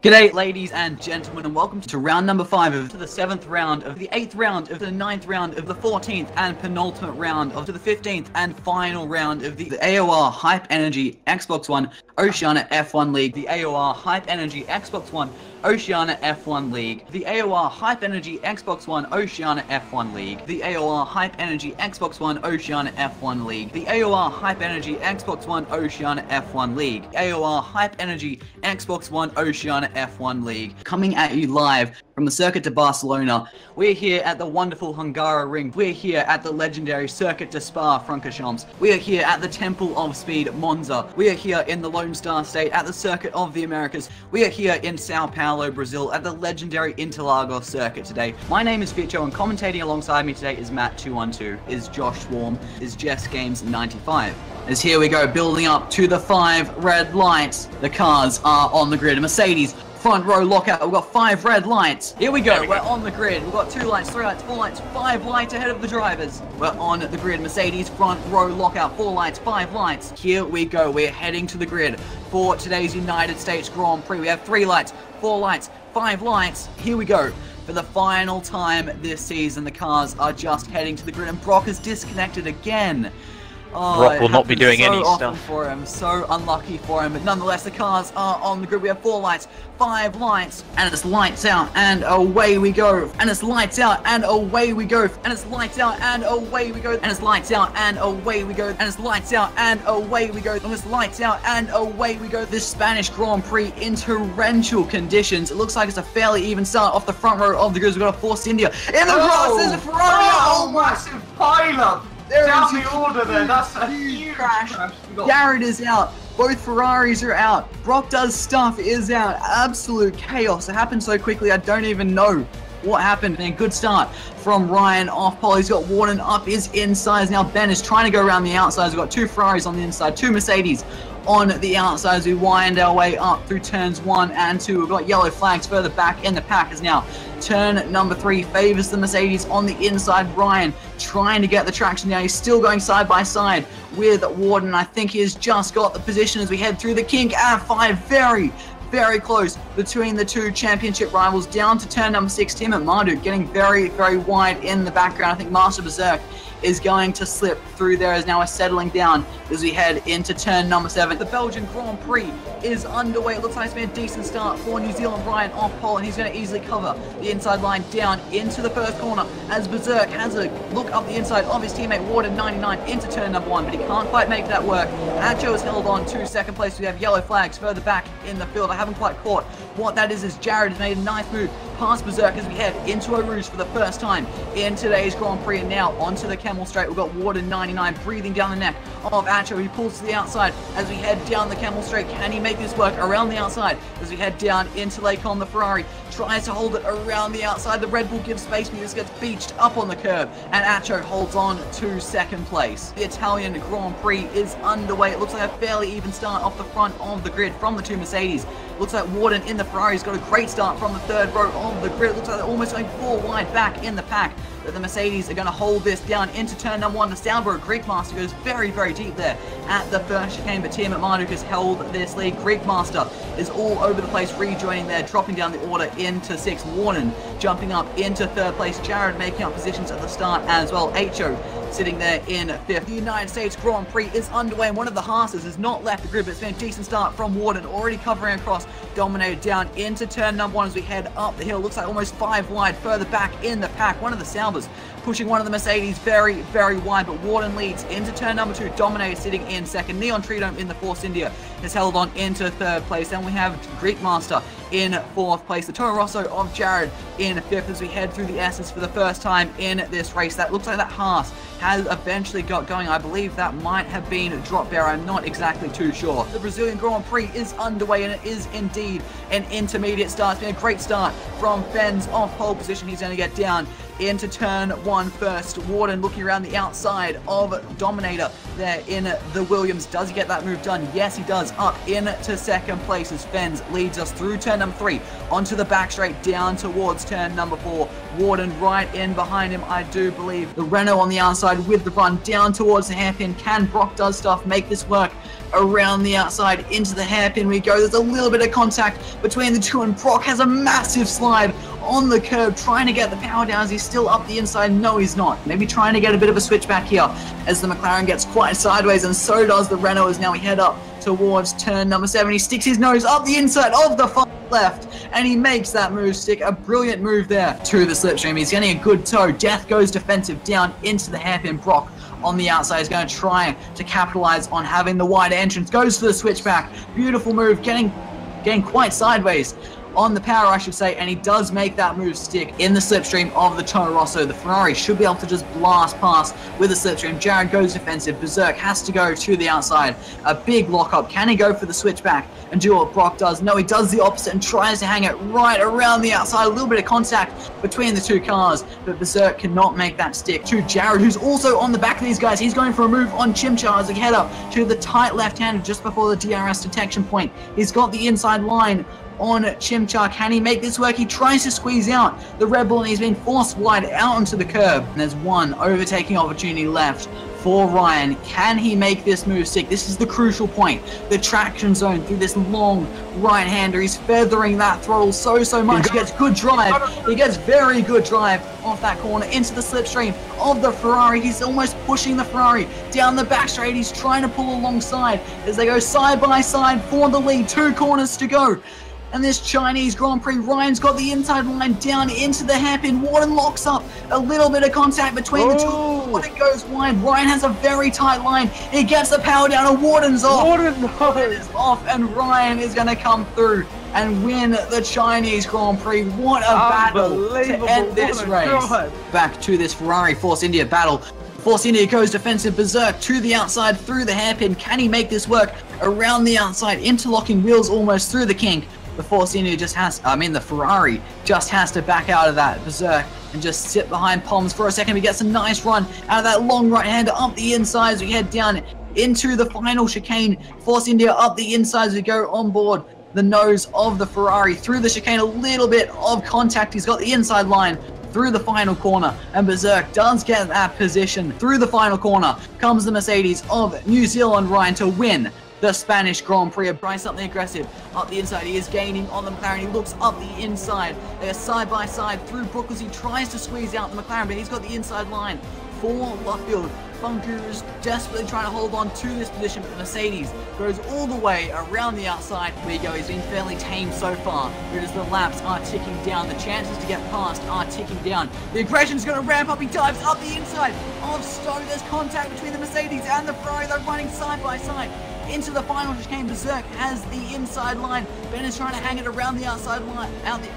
G'day ladies and gentlemen, and welcome to round number 5 of the 7th round of the 8th round of the 9th round of the 14th and penultimate round of the 15th and final round of the AOR Hype Energy Xbox One Oceania F1 League, the AOR Hype Energy Xbox One Oceania F1 League, the AOR Hype Energy Xbox One Oceania F1 League, the AOR Hype Energy Xbox One Oceania F1 League, the AOR Hype Energy Xbox One Oceania F1 League, AOR Hype Energy Xbox One Oceania F1 League, coming at you live from the circuit to Barcelona. We're here at the wonderful Hungaroring. We're here at the legendary Circuit de Spa-Francorchamps. We are here at the Temple of Speed, Monza. We are here in the Lone Star State at the Circuit of the Americas. We are here in Sao Paulo, Brazil at the legendary Interlagos circuit today. My name is Ficho, and commentating alongside me today is Matt212, is Josh Swarm, is Jess Games 95. As here we go, building up to the 5 red lights. The cars are on the grid. Mercedes, front row lockout. We've got 5 red lights. Here we go. We're on the grid. We've got 2 lights, 3 lights, 4 lights, 5 lights ahead of the drivers. We're on the grid. Mercedes, front row lockout. 4 lights, 5 lights. Here we go. We're heading to the grid for today's United States Grand Prix. We have 3 lights, 4 lights, 5 lights. Here we go. For the final time this season, the cars are just heading to the grid, and Brock is disconnected again. Oh, Brock will not be doing any stuff for him. So unlucky for him, but nonetheless the cars are on the grid. We have 4 lights, 5 lights, and it's lights out and away we go. And it's lights out and away we go. And it's lights out and away we go. And it's lights out and away we go. And it's lights out and away we go. And it's lights out and away we go. This Spanish Grand Prix in torrential conditions. It looks like it's a fairly even start off the front row of the grid. We've got a Force India in the cross. There's a Ferrari. Oh, massive pileup. Down the order there, that's a huge crash. Jared is out. Both Ferraris are out. Brock Does Stuff is out. Absolute chaos. It happened so quickly, I don't even know what happened. And good start from Ryan off pole. He's got Warden up his insides. Now Ben is trying to go around the outsides. We've got 2 Ferraris on the inside, 2 Mercedes on the outside as we wind our way up through turns 1 and 2. We've got yellow flags further back in the pack as now turn number 3 favors the Mercedes on the inside. Ryan trying to get the traction now. He's still going side by side with Warden. I think he has just got the position as we head through the kink at 5. Very close between the 2 championship rivals. Down to turn number 6, Tim and Marduk getting very wide in the background. I think Master Berserk is going to slip through there as now we're settling down as we head into turn number 7. The Belgian Grand Prix is underway. It looks like it's been a decent start for New Zealand. Ryan off pole, and he's going to easily cover the inside line down into the first corner as Berserk has a look up the inside of his teammate Warden 99 into turn number 1, but he can't quite make that work. Acho is held on to second place. We have yellow flags further back in the field. I haven't quite caught what that is as Jared has made a nice move past Berserk as we head into Eau Rouge for the first time in today's Grand Prix, and now onto the Camel Straight. We've got Warden 99 breathing down the neck of Acho. He pulls to the outside as we head down the Camel Straight. Can he make this work around the outside as we head down into Lake on? The Ferrari tries to hold it around the outside. The Red Bull gives space, but this gets beached up on the curb, and Acho holds on to second place. The Italian Grand Prix is underway. It looks like a fairly even start off the front of the grid from the 2 Mercedes. Looks like Warden in the Ferrari's got a great start from the 3rd row of the grid. Looks like they're almost going 4 wide back in the pack. But the Mercedes are going to hold this down into turn number 1. The Sauber Greekmaster goes very deep there at the first chicane, but Tim Marduk has held this lead. Greekmaster is all over the place, rejoining there, dropping down the order into 6th. Warden jumping up into 3rd place. Jared making up positions at the start as well. Ho sitting there in 5th. The United States Grand Prix is underway, and one of the Haas's has not left the grid, but it's been a decent start from Warden, already covering across, dominated down into turn number 1 as we head up the hill. Looks like almost 5 wide further back in the pack. One of the Saubers pushing one of the Mercedes very wide, but Warden leads into turn number 2. Dominator sitting in 2nd. Neon Tridome in the Force India is held on into 3rd place. Then we have Greekmaster in 4th place. The Toro Rosso of Jared in 5th as we head through the S's for the first time in this race. That looks like that Haas has eventually got going. I believe that might have been Drop Bear. I'm not exactly too sure. The Brazilian Grand Prix is underway, and it is indeed an intermediate start. It's been a great start from Fens off pole position. He's going to get down into turn 1 first. Warden looking around the outside of Dominator there in the Williams. Does he get that move done? Yes, he does. Up into 2nd place as Fens leads us through turn turn number 3, onto the back straight, down towards turn number 4. Warden right in behind him, I do believe. The Renault on the outside with the run down towards the hairpin. Can Brock Does Stuff make this work? Around the outside into the hairpin we go. There's a little bit of contact between the two, and Brock has a massive slide on the curb, trying to get the power down. Is he still up the inside? No, he's not. Maybe trying to get a bit of a switch back here as the McLaren gets quite sideways, and so does the Renault as now we head up towards turn number 7. He sticks his nose up the inside of the left, and he makes that move stick. A brilliant move there to the slipstream. He's getting a good toe. Death goes defensive down into the hairpin. Brock on the outside is going to try to capitalize on having the wider entrance. Goes for the switchback. Beautiful move, getting quite sideways on the power, I should say, and he does make that move stick in the slipstream of the Toro Rosso. The Ferrari should be able to just blast past with the slipstream. Jared goes defensive. Berserk has to go to the outside. A big lockup. Can he go for the switchback and do what Brock does? No, he does the opposite and tries to hang it right around the outside. A little bit of contact between the two cars, but Berserk cannot make that stick to Jared, who's also on the back of these guys. He's going for a move on Chimchar as they head up to the tight left-hander just before the DRS detection point. He's got the inside line on Chimchar. Can he make this work? He tries to squeeze out the Red Bull, and he's been forced wide out onto the curb. And there's one overtaking opportunity left for Ryan. Can he make this move stick? This is the crucial point. The traction zone through this long right-hander. He's feathering that throttle so much. He gets good drive. He gets very good drive off that corner into the slipstream of the Ferrari. He's almost pushing the Ferrari down the back straight. He's trying to pull alongside as they go side by side for the lead. 2 corners to go. And this Chinese Grand Prix, Ryan's got the inside line down into the hairpin. Warden locks up. A little bit of contact between the two. Warden goes wide. Ryan has a very tight line. He gets the power down, and Warden's off. Warden is off, and Ryan is going to come through and win the Chinese Grand Prix. What a battle to end this race. Back to this Ferrari Force India battle. Force India goes defensive. Berserk to the outside through the hairpin. Can he make this work? Around the outside, interlocking wheels almost through the kink. The Force India the Ferrari just has to back out of that Berserk and just sit behind Poms for a second. He gets a nice run out of that long right-hander up the inside as we head down into the final chicane. Force India up the inside as we go on board the nose of the Ferrari. Through the chicane, a little bit of contact. He's got the inside line through the final corner, and Berserk does get that position. Through the final corner comes the Mercedes of New Zealand, Ryan, to win the Spanish Grand Prix. Trying something aggressive up the inside. He is gaining on the McLaren. He looks up the inside. They are side by side through Brook as he tries to squeeze out the McLaren, but he's got the inside line for Luffield. Funku is desperately trying to hold on to this position, but the Mercedes goes all the way around the outside. There you go. He's been fairly tame so far, but as the laps are ticking down, the chances to get past are ticking down. The aggression's going to ramp up. He dives up the inside of Stowe. There's contact between the Mercedes and the Ferrari. They're running side by side into the final chicane. Berserk has the inside line. Ben is trying to hang it around the outside line.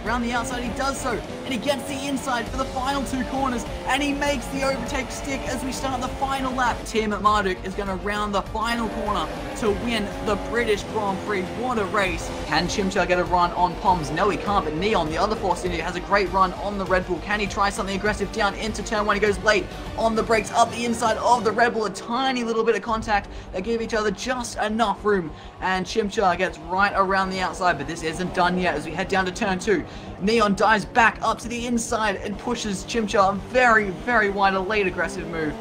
Around the outside, he does so, and he gets the inside for the final 2 corners, and he makes the overtake stick as we start the final lap. Tim Marduk is going to round the final corner to win the British Grand Prix. What a race. Can Chimchar get a run on Poms? No, he can't, but Neon, the other Force India, has a great run on the Red Bull. Can he try something aggressive down into turn 1? He goes late on the brakes up the inside of the Red Bull. A tiny little bit of contact. They give each other just enough room, and Chimchar gets right around the outside, but this isn't done yet as we head down to turn 2. Neon dives back up to the inside and pushes Chimchar very wide. A late aggressive move,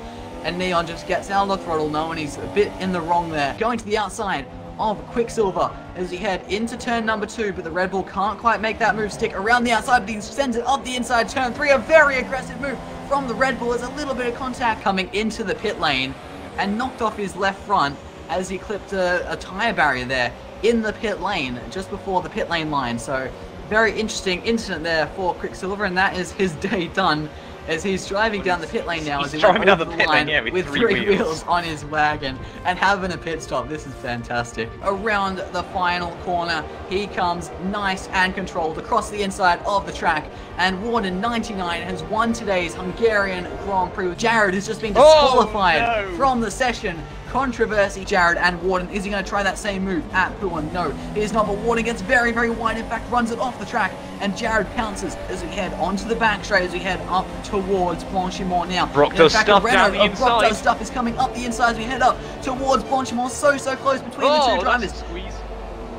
and Neon just gets out of the throttle now, and he's a bit in the wrong there. Going to the outside of Quicksilver as we head into turn number 2, but the Red Bull can't quite make that move stick around the outside, but he sends it up the inside. Turn 3, a very aggressive move from the Red Bull as a little bit of contact coming into the pit lane and knocked off his left front as he clipped a tyre barrier there in the pit lane just before the pit lane line. So very interesting incident there for Quicksilver, and that is his day done as he's driving down the pit lane now. He's driving down the pit lane, yeah, with 3 wheels on his wagon and having a pit stop. This is fantastic. Around the final corner, he comes nice and controlled across the inside of the track, and Warden 99 has won today's Hungarian Grand Prix. Jared has just been disqualified from the session. Controversy. Jared and Warden, is he going to try that same move at Puan? No, he is not, but Warden gets very wide, in fact runs it off the track, and Jared pounces as we head onto the back straight as we head up towards Blanchimont now. Brock Does Stuff down the inside. Brock Does Stuff is coming up the inside as we head up towards Blanchimont, so close between the two drivers. Squeeze.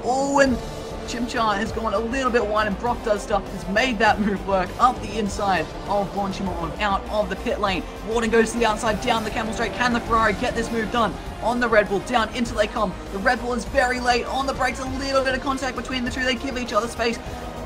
Oh, and Chimchar has gone a little bit wide, and Brock Does Stuff has made that move work up the inside of Bonchimon, out of the pit lane. Warden goes to the outside, down the Camel Straight. Can the Ferrari get this move done? On the Red Bull, down into Lake Com. The Red Bull is very late on the brakes, a little bit of contact between the two. They give each other space.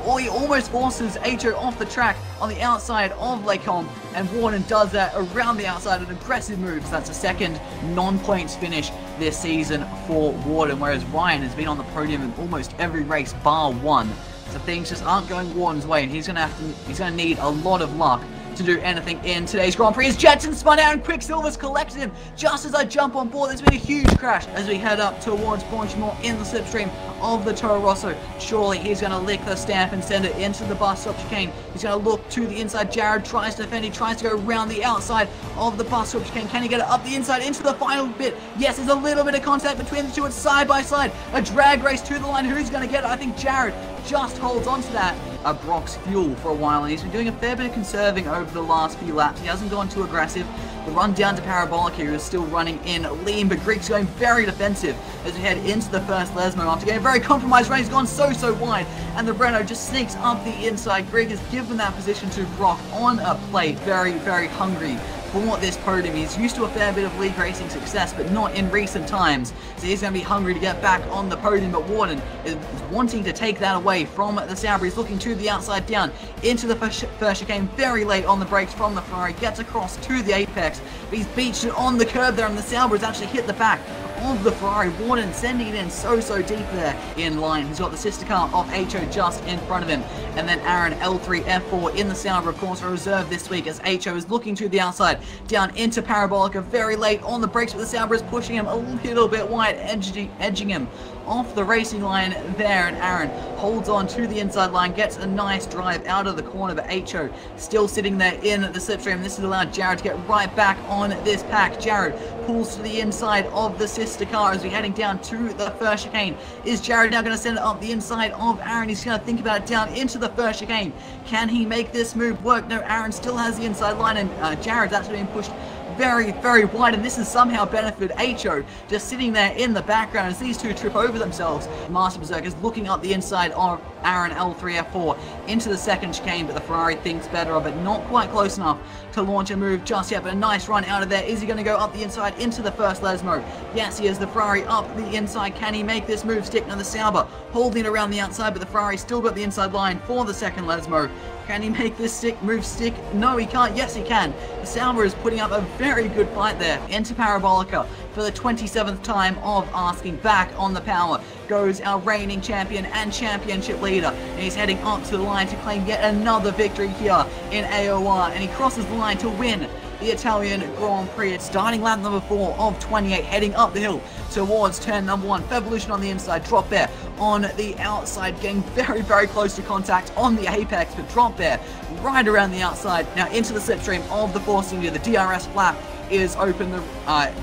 Or he almost forces HO off the track on the outside of Lake Com, and Warden does that around the outside, an aggressive move. So that's a second non-points finish this season for Warden, whereas Ryan has been on the podium in almost every race bar one. So things just aren't going Warden's way, and he's gonna need a lot of luck to do anything in today's Grand Prix. As Jetson spun out and Quicksilver's collected him just as I jump on board. There's been a huge crash as we head up towards Bonchimont in the slipstream of the Toro Rosso. Surely he's going to lick the stamp and send it into the bus stop chicane. He's going to look to the inside. Jared tries to defend. He tries to go around the outside of the bus stop chicane. Can he get it up the inside into the final bit? Yes, there's a little bit of contact between the two. It's side by side. A drag race to the line. Who's going to get it? I think Jared just holds on to that. Brock's fuel for a while, and he's been doing a fair bit of conserving over the last few laps. He hasn't gone too aggressive. The run down to Parabolic here is still running in lean, but Greek's going very defensive as we head into the first Lesmo after getting a very compromised run. He's gone so wide, and the Renault just sneaks up the inside. Greek has given that position to Brock on a plate. Very hungry for this podium. He's used to a fair bit of league racing success, but not in recent times. So he's going to be hungry to get back on the podium, but Warden is wanting to take that away from the Sauber. He's looking to the outside, down into the first chicane, very late on the brakes from the Ferrari, gets across to the apex, but he's beached it on the curb there, and the Sauber has actually hit the back of the Ferrari. Warden sending it in so deep there in line. He's got the sister car of HO just in front of him, and then Aaron L3 F4 in the Sauber, of course, a reserve this week, as HO is looking to the outside, down into Parabolica, very late on the brakes, but the Sauber is pushing him a little bit wide, edging him off the racing line there, and Aaron holds on to the inside line, gets a nice drive out of the corner, but HO still sitting there in the slipstream. This has allowed Jared to get right back on this pack. Jared pulls to the inside of the sister car as we're heading down to the first chicane. Is Jared now going to send it up the inside of Aaron? He's going to think about it down into the first chicane. Can he make this move work? No, Aaron still has the inside line, and Jared's actually being pushed very wide, and this has somehow benefited HO just sitting there in the background as these two trip over themselves. Master Berserk is looking up the inside of Aaron L3F4 into the second chicane, but the Ferrari thinks better of it, not quite close enough to launch a move just yet, but a nice run out of there. Is he going to go up the inside into the first Lesmo? Yes, he is. The Ferrari up the inside. Can he make this move stick? Now the Sauber holding it around the outside, but the Ferrari still got the inside line for the second Lesmo. Can he make this move stick? No, he can't. Yes, he can. The Sauber is putting up a very good fight there. Into Parabolica for the 27th time of asking. Back on the power goes our reigning champion and championship leader, and he's heading up to the line to claim yet another victory here in AOR, and he crosses the line to win the Italian Grand Prix. It's starting lap number 4 of 28, heading up the hill towards turn number 1. Fevolution on the inside, drop there on the outside, getting very close to contact on the apex, but drop there right around the outside. Now into the slipstream of the Force India. The DRS flap is open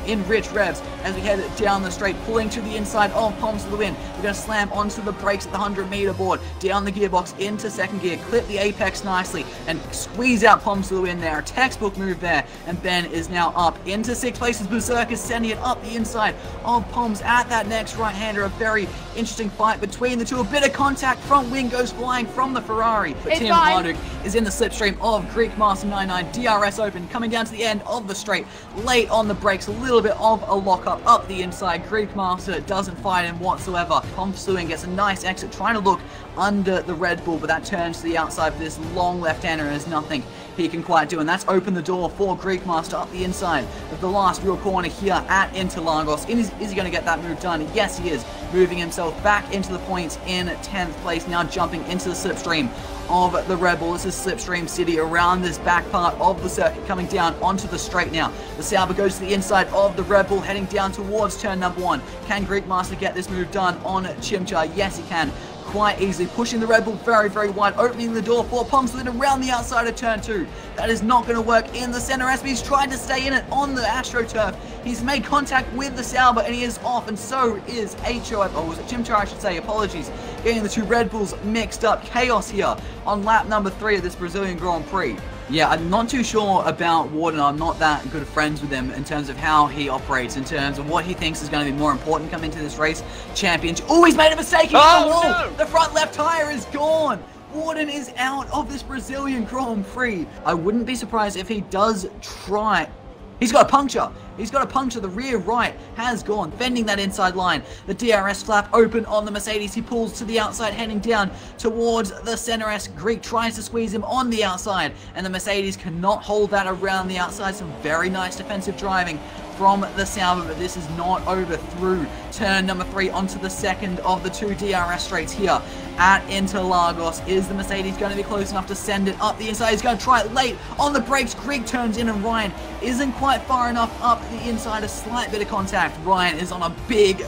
in rich revs as we head down the straight, pulling to the inside of Palms to the Wind. We're going to slam onto the brakes at the 100-meter board, down the gearbox into second gear, clip the apex nicely, and squeeze out Palms to the Wind there. A textbook move there, and Ben is now up into 6th place as Berserk is sending it up the inside of Palms at that next right-hander. A very interesting fight between the two. A bit of contact, front wing goes flying from the Ferrari, but Tim Marduk is in the slipstream of Greek Master 99. DRS open, coming down to the end of the straight, late on the brakes, a little bit of a lockup up the inside. Greek Master doesn't fight him whatsoever. Pomsuin gets a nice exit, trying to look under the Red Bull, but that turns to the outside for this long left-hander, and there's nothing he can quite do, and that's opened the door for Greek Master up the inside of the last real corner here at Interlagos. Is he going to get that move done? Yes, he is, moving himself back into the points in 10th place, now jumping into the slipstream of the Red Bull. This is Slipstream City around this back part of the circuit, coming down onto the straight now. The Sauber goes to the inside of the Red Bull, heading down towards turn number 1. Can Greek Master get this move done on Chimchar? Yes, he can. Quite easily, pushing the Red Bull very wide, opening the door for Pomslin around the outside of turn 2. That is not going to work in the center as he's trying to stay in it on the AstroTurf. He's made contact with the Sauber and he is off, and so is HO, or was it Chimchar I should say, apologies. Getting the two Red Bulls mixed up. Chaos here on lap number 3 of this Brazilian Grand Prix. Yeah, I'm not too sure about Warden. I'm not that good of friends with him in terms of how he operates, in terms of what he thinks is going to be more important coming to this race. Championship. Oh, he's made a mistake. He's on the wall. No. The front left tire is gone. Warden is out of this Brazilian Grand Prix. I wouldn't be surprised if he does try. He's got a puncture. He's got a puncture. The rear right has gone, fending that inside line. The DRS flap open on the Mercedes. He pulls to the outside, heading down towards the center S. Greek tries to squeeze him on the outside, and the Mercedes cannot hold that around the outside. Some very nice defensive driving from the Sauber, but this is not over. Through turn number 3 onto the second of the 2 DRS straights here at Interlagos. Is the Mercedes going to be close enough to send it up the inside? He's going to try it late on the brakes. Greg turns in, and Ryan isn't quite far enough up the inside. A slight bit of contact. Ryan is on a big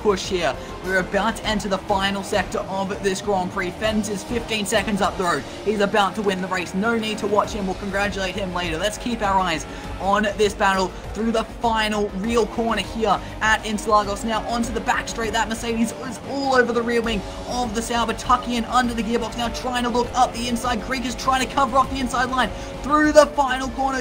push here. We're about to enter the final sector of this Grand Prix. Fens is 15 seconds up the road. He's about to win the race. No need to watch him. We'll congratulate him later. Let's keep our eyes on this battle through the final real corner here at Interlagos. Now onto the back straight. That Mercedes is all over the rear wing of the Sauber, tucking in under the gearbox. Now trying to look up the inside. Greek is trying to cover off the inside line through the final corner.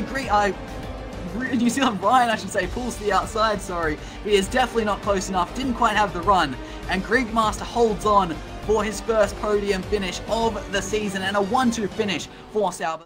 New Zealand Ryan, I should say, pulls to the outside, sorry. He is definitely not close enough, didn't quite have the run, and Greek Master holds on for his first podium finish of the season, and a 1-2 finish for Sauber.